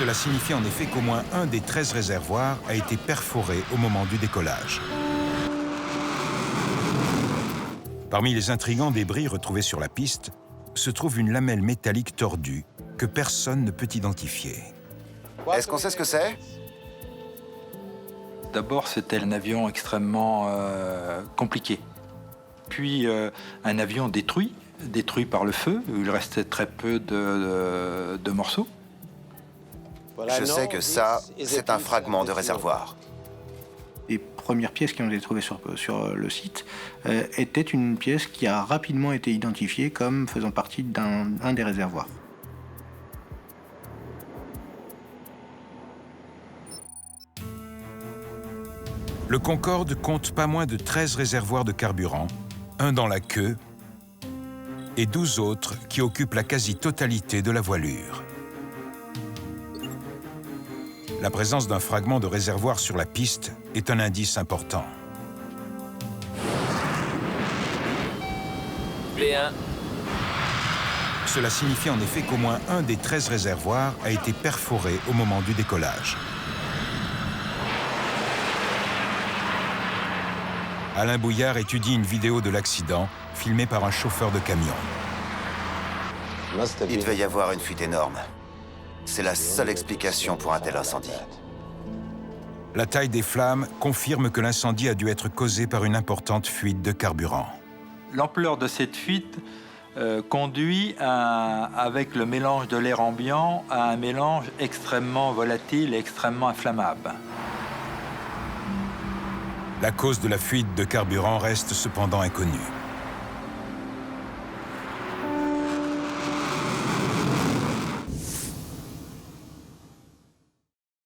Cela signifie en effet qu'au moins un des 13 réservoirs a été perforé au moment du décollage. Parmi les intrigants débris retrouvés sur la piste, se trouve une lamelle métallique tordue que personne ne peut identifier. Est-ce qu'on sait ce que c'est? D'abord, c'était un avion extrêmement compliqué. Puis, un avion détruit par le feu, où il restait très peu de morceaux. Je sais que ça, c'est un fragment de réservoir. Les premières pièces qui ont été trouvées sur le site étaient une pièce qui a rapidement été identifiée comme faisant partie d'un des réservoirs. Le Concorde compte pas moins de 13 réservoirs de carburant, un dans la queue et 12 autres qui occupent la quasi-totalité de la voilure. La présence d'un fragment de réservoir sur la piste est un indice important. V1. Cela signifie en effet qu'au moins un des 13 réservoirs a été perforé au moment du décollage. Alain Bouillard étudie une vidéo de l'accident filmée par un chauffeur de camion. Il devait y avoir une fuite énorme. C'est la seule explication pour un tel incendie. La taille des flammes confirme que l'incendie a dû être causé par une importante fuite de carburant. L'ampleur de cette fuite conduit, avec le mélange de l'air ambiant, à un mélange extrêmement volatile et extrêmement inflammable. La cause de la fuite de carburant reste cependant inconnue.